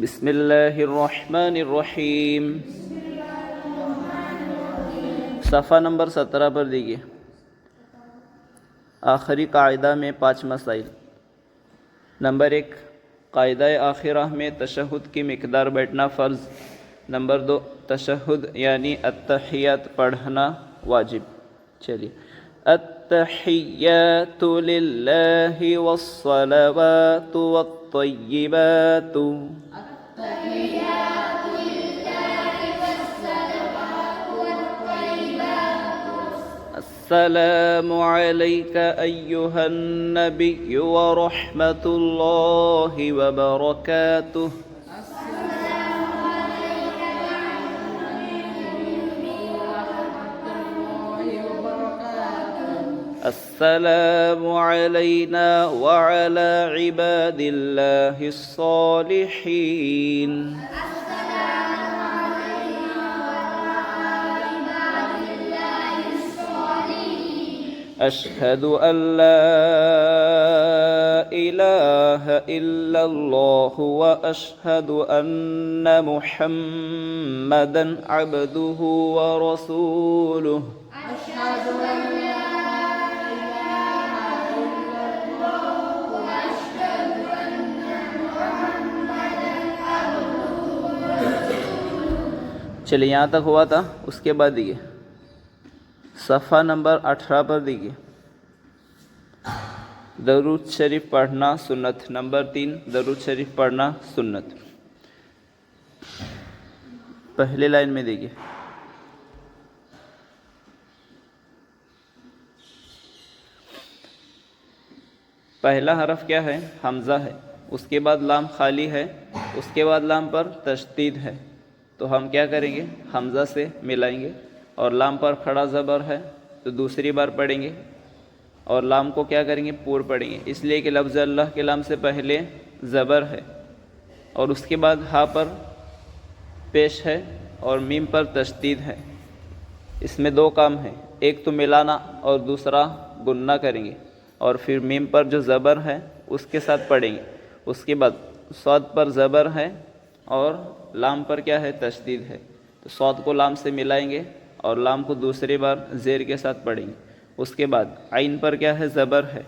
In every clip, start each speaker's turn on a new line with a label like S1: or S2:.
S1: بسم اللہ الرحمن الرحیم. صفحہ نمبر 17 پر دیکھیے. آخری قاعدہ میں 5 مسائل. نمبر 1، قاعدہ آخرہ میں تشہد کی مقدار بیٹھنا فرض. نمبر 2، تشہد یعنی التحیات پڑھنا واجب. چلیے. التحیات للہ والصلوات والطیبات. السلام علیک ایہا النبی ورحمۃ اللہ وبرکاتہ. السلام علینا وعلی عباد اللہ الصالحین. اشہد ان لا الہ الا اللہ واشہد ان محمدا عبدہ ورسولہ. چلیے یہاں تک ہوا تھا. اس کے بعد دیکھیے صفحہ نمبر 18 پر دیکھیے. درود شریف پڑھنا سنت. نمبر 3، درود شریف پڑھنا سنت. پہلے لائن میں دیکھیے. پہلا حرف کیا ہے؟ حمزہ ہے. اس کے بعد لام خالی ہے. اس کے بعد لام پر تشدید ہے. تو ہم کیا کریں گے؟ حمزہ سے ملائیں گے. اور لام پر کھڑا زبر ہے تو دوسری بار پڑھیں گے. اور لام کو کیا کریں گے؟ پور پڑھیں گے. اس لیے کہ لفظ اللہ کے لام سے پہلے زبر ہے اور اس کے بعد ہا پر پیش ہے اور میم پر تشدید ہے. اس میں 2 کام ہیں. ایک تو ملانا اور دوسرا گننا کریں گے. اور پھر میم پر جو زبر ہے اس کے ساتھ پڑھیں گے. اس کے بعد صاد پر زبر ہے اور لام پر کیا ہے؟ تشدید ہے. تو صاد کو لام سے ملائیں گے اور لام کو دوسری بار زیر کے ساتھ پڑھیں گے. اس کے بعد عین پر کیا ہے؟ زبر ہے،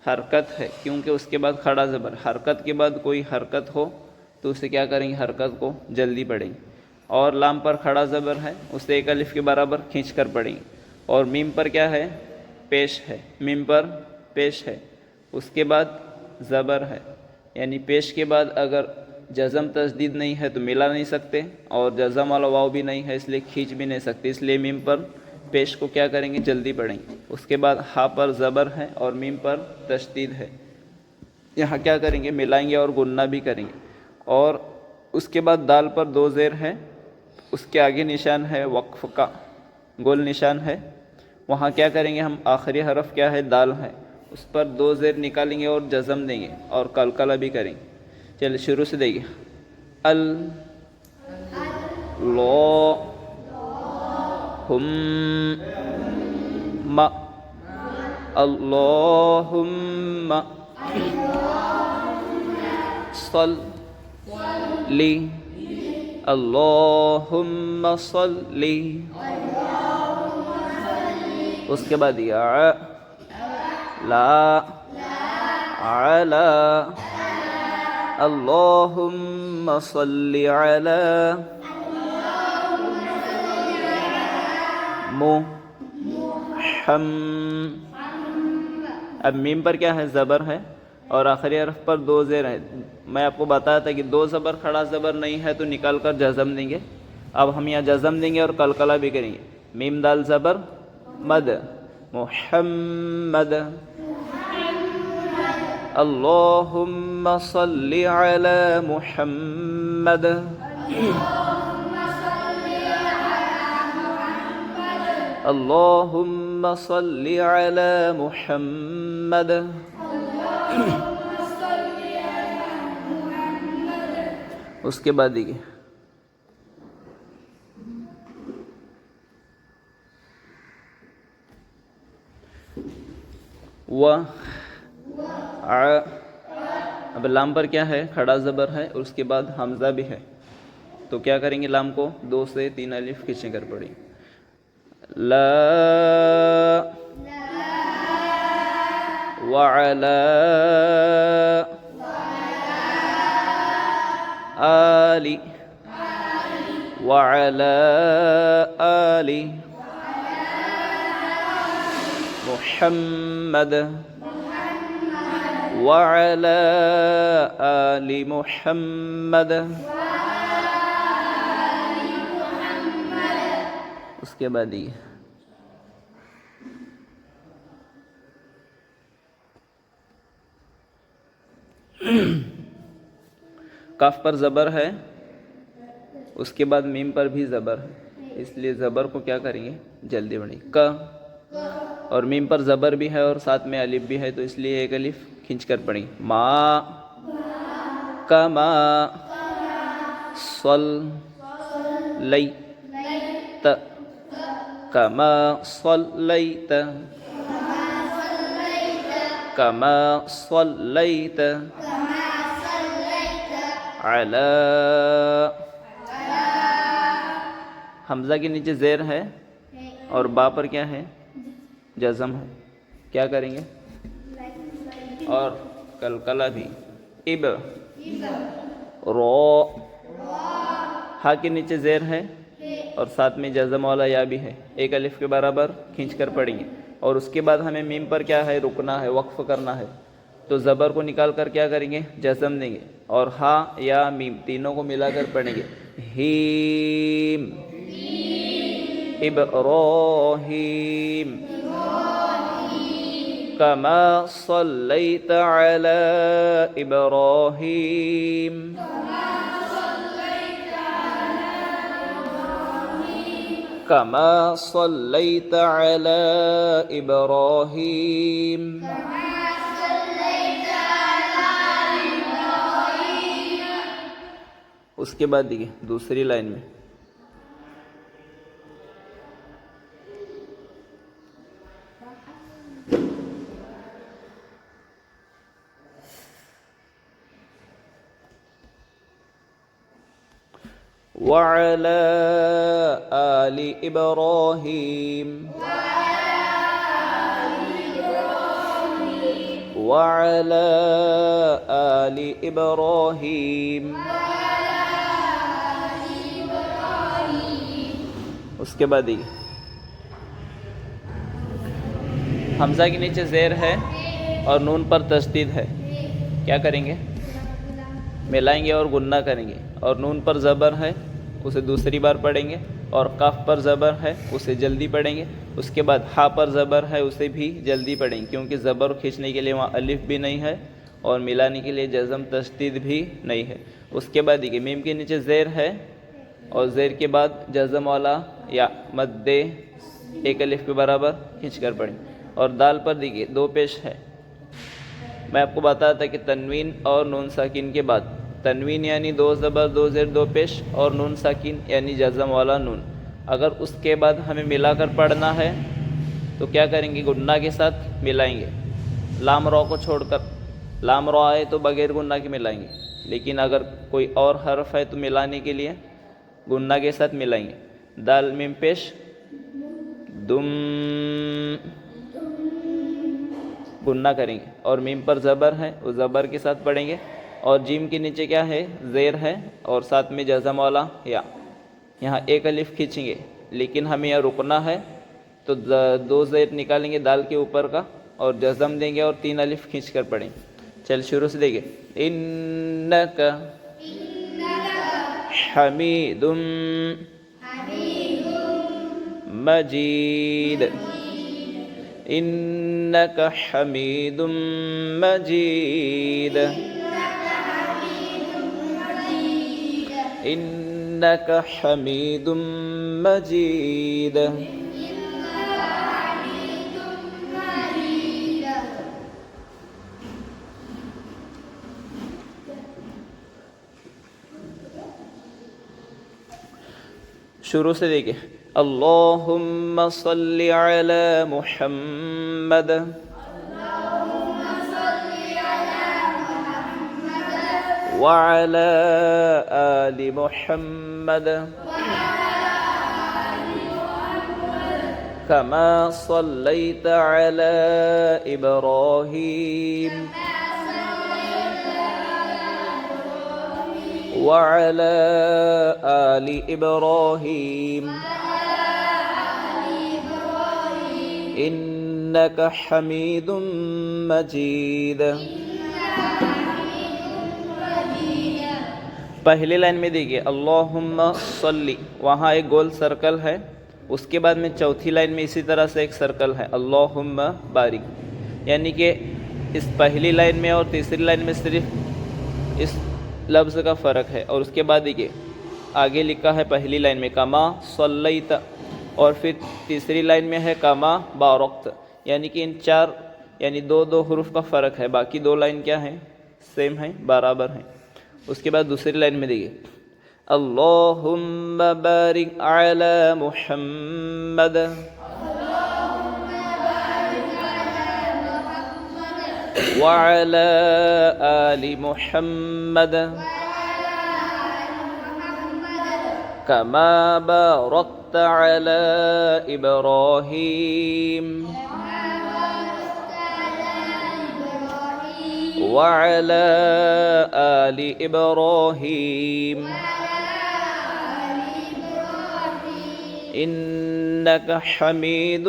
S1: حرکت ہے کیونکہ اس کے بعد کھڑا زبر. حرکت کے بعد کوئی حرکت ہو تو اسے کیا کریں گے؟ حرکت کو جلدی پڑھیں گے. اور لام پر کھڑا زبر ہے اسے 1 الف کے برابر کھینچ کر پڑھیں گے. اور میم پر کیا ہے؟ پیش ہے. میم پر پیش ہے. اس کے بعد زبر ہے. یعنی پیش کے بعد اگر جزم تشدید نہیں ہے تو ملا نہیں سکتے اور جزم والا واو بھی نہیں ہے اس لیے کھینچ بھی نہیں سکتے. اس لیے میم پر پیش کو کیا کریں گے؟ جلدی پڑھیں گے. اس کے بعد ہا پر زبر ہے اور میم پر تشدید ہے. یہاں کیا کریں گے؟ ملائیں گے اور گننا بھی کریں گے. اور اس کے بعد دال پر 2 زیر ہے. اس کے آگے نشان ہے وقف کا، گول نشان ہے. وہاں کیا کریں گے؟ ہم آخری حرف کیا ہے؟ دال ہے. اس پر 2 زیر نکالیں گے اور جزم دیں گے اور قلقلہ بھی کریں گے. چلیے شروع سے دیکھیے. اللہم اللہم صلی اللہم صلی. اس کے بعد لا علی اللہم صلی علی اب میم پر کیا ہے؟ زبر ہے اور آخری حرف پر 2 زیر ہے. میں آپ کو بتایا تھا کہ 2 زبر کھڑا زبر نہیں ہے تو نکال کر جزم دیں گے. اب ہم یہاں جزم دیں گے اور قلقلہ بھی کریں گے. میم دال زبر مد محمد. اللہم صلی علی محمد. اللہم صلی علی محمد. اس کے بعد دیکھیے اب لام پر کیا ہے؟ کھڑا زبر ہے اور اس کے بعد حمزہ بھی ہے، تو کیا کریں گے؟ لام کو 2 سے 3 الف کھینچنے کر پڑیں گے. لا وعلا آلی وعلا آلی محمد وعلا آل محمد. اس کے بعد یہ کاف پر زبر ہے، اس کے بعد میم پر بھی زبر ہے، اس لیے زبر کو کیا کریں گے؟ جلدی بڑھیں گے. کا، اور میم پر زبر بھی ہے اور ساتھ میں الف بھی ہے، تو اس لیے ایک الف کھینچ کر پڑھیں گے. ما کما صل لیت کما صلیت کما صلیت علی. حمزہ کے نیچے زیر ہے اور با پر کیا ہے؟ جزم ہے. کیا کریں گے؟ اور کلکلہ بھی. اب رو، ہا کے نیچے زیر ہے اور ساتھ میں جزم والا یا بھی ہے، ایک الف کے برابر کھینچ کر پڑھیں گے. اور اس کے بعد ہمیں میم پر کیا ہے؟ رکنا ہے، وقف کرنا ہے، تو زبر کو نکال کر کیا کریں گے؟ جزم دیں گے اور ہا یا میم تینوں کو ملا کر پڑھیں گے. ہیم ابراہیم کما صلیت علی ابراہیم کما صلیت علی ابراہیم. اس کے بعد دیکھیے دوسری لائن میں وعلى آل إبراهيم وعلى آل إبراهيم. اس کے بعد یہ حمزہ کے نیچے زیر ہے اور نون پر تشدید ہے، کیا کریں گے؟ ملائیں گے اور غنہ کریں گے. اور نون پر زبر ہے، اسے دوسری بار پڑھیں گے، اور قاف پر زبر ہے، اسے جلدی پڑھیں گے. اس کے بعد ہا پر زبر ہے، اسے بھی جلدی پڑھیں گے، کیونکہ زبر کھینچنے کے لیے وہاں الف بھی نہیں ہے اور ملانے کے لیے جزم تشدید بھی نہیں ہے. اس کے بعد دیکھیے میم کے نیچے زیر ہے اور زیر کے بعد جزم والا یا مد ایک الف کے برابر کھینچ کر پڑھیں. اور دال پر دیکھیے 2 پیش ہے. میں آپ کو بتایا تھا کہ تنوین اور نون ساکن کے بعد تنوین یعنی 2 زبر 2 زیر 2 پیش، اور نون ساکن یعنی جزم والا نون. اگر اس کے بعد ہمیں ملا کر پڑھنا ہے تو کیا کریں گے؟ غنہ کے ساتھ ملائیں گے. لام رو کو چھوڑ کر، لام رو آئے تو بغیر غنہ کے ملائیں گے، لیکن اگر کوئی اور حرف ہے تو ملانے کے لیے غنہ کے ساتھ ملائیں گے. دال میم پیش دم غنہ کریں گے، اور میم پر زبر ہے، وہ زبر کے ساتھ پڑھیں گے. اور جیم کے نیچے کیا ہے؟ زیر ہے اور ساتھ میں جزم والا یا، یہاں ایک الف کھینچیں گے، لیکن ہمیں یہاں رکنا ہے تو 2 زیر نکالیں گے دال کے اوپر کا اور جزم دیں گے اور 3 الف کھینچ کر پڑھیں. چل شروع سے دیکھیں. انک حمید مجید انک حمید مجید انک حمید مجید. شروع سے دیکھیں. اللہم صلی علی محمد وعلى آل محمد كما صليت على إبراهيم وعلى آل إبراهيم إنك حميد مجيد. پہلی لائن میں دیکھیے اللہم صلی، وہاں ایک گول سرکل ہے. اس کے بعد میں چوتھی لائن میں اسی طرح سے ایک سرکل ہے اللہم بارک. یعنی کہ اس پہلی لائن میں اور تیسری لائن میں صرف اس لفظ کا فرق ہے. اور اس کے بعد دیکھیے آگے لکھا ہے پہلی لائن میں کما صلیت، اور پھر تیسری لائن میں ہے کما بارکت. یعنی کہ ان چار یعنی دو حروف کا فرق ہے. باقی دو لائن کیا ہیں؟ سیم ہیں، برابر ہیں. اس کے بعد دوسری لائن میں دیکھیے اللہم بارک علی محمد وعلی آل محمد کما بارکت علی ابراہیم وعلى آل إبراهيم إنك حميد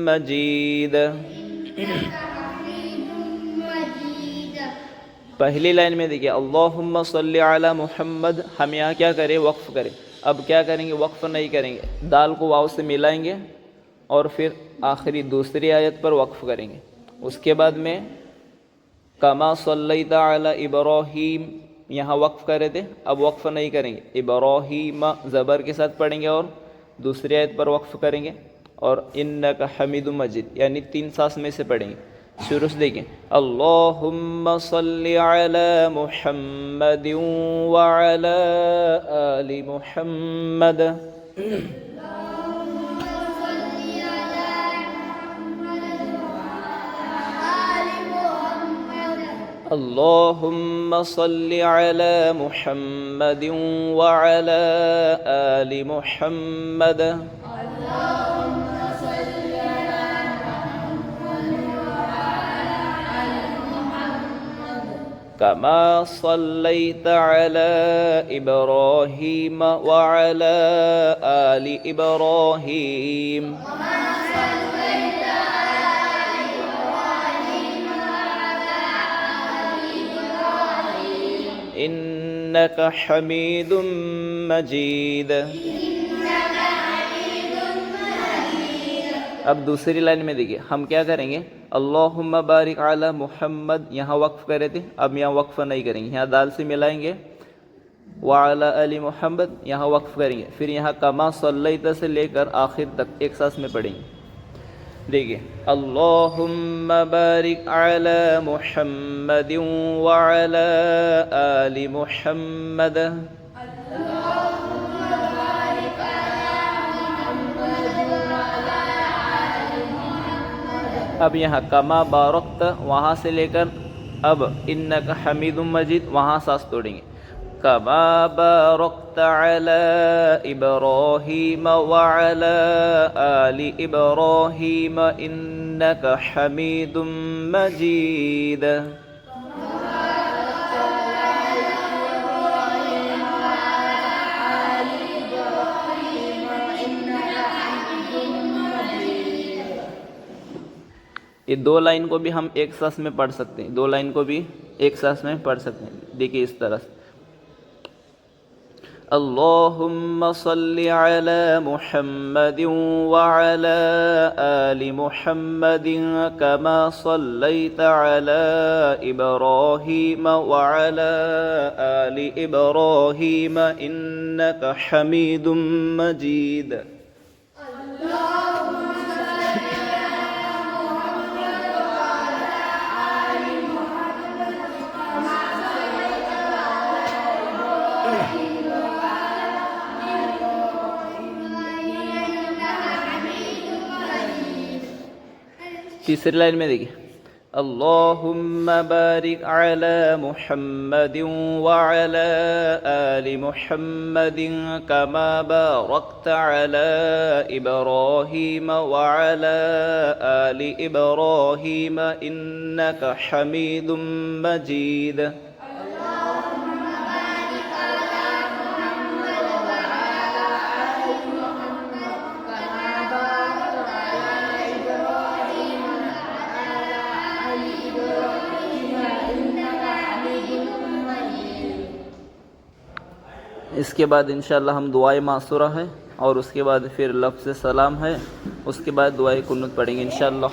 S1: مجيد. پہلی لائن میں دیکھیے اللہم صلی علی محمد، ہم یہاں کیا کریں؟ وقف کریں. اب کیا کریں گے؟ وقف نہیں کریں گے، دال کو واو سے ملائیں گے اور پھر آخری دوسری آیت پر وقف کریں گے. اس کے بعد میں کما صلیت علی ابراہیم، یہاں وقف کرے تھے، اب وقف نہیں کریں گے، ابراہیم زبر کے ساتھ پڑھیں گے اور دوسری آیت پر وقف کریں گے. اور انک حمید مجید یعنی 3 سانس میں سے پڑھیں گے. شروع سے دیکھیں اللہم صلی علی محمد وعلی آل محمد اللہم صلی علی محمد وعلی آل محمد کما صلیت علی ابراہیم وعلی آل ابراہیم انک حمید مجید. اب دوسری لائن میں دیکھیے ہم کیا کریں گے اللہم بارک علی محمد، یہاں وقف کرے تھے، اب یہاں وقف نہیں کریں گے، یہاں دال سے ملائیں گے. وعلی آل محمد یہاں وقف کریں گے، پھر یہاں کما صلیت سے لے کر آخر تک ایک سانس میں پڑھیں گے. دیکھیے اللہم بارک علی محمد وعلی آل محمد اب یہاں کما بارکت وہاں سے لے کر اب انک حمید مجید وہاں سانس توڑیں گے. کما بارکت علی ابراہیم وعلی آل ابراہیم انک حمید مجید. یہ دو لائن کو بھی ہم ایک سانس میں پڑھ سکتے ہیں، دو لائن کو بھی ایک سانس میں پڑھ سکتے ہیں. دیکھیے اس طرح سے اللہم صلی علی محمد وعلی آل محمد کما صلیت علی ابراہیم وعلی آل ابراہیم انک حمید مجید. تیسری لائن میں دیکھیے اللهم بارك على محمد وعلى آل محمد كما باركت على إبراهيم وعلى آل إبراهيم إنك حميد مجيد. اس کے بعد انشاءاللہ ہم دعائے معصورہ ہے اور اس کے بعد پھر لفظ سلام ہے، اس کے بعد دعائے قنوت پڑھیں گے انشاءاللہ.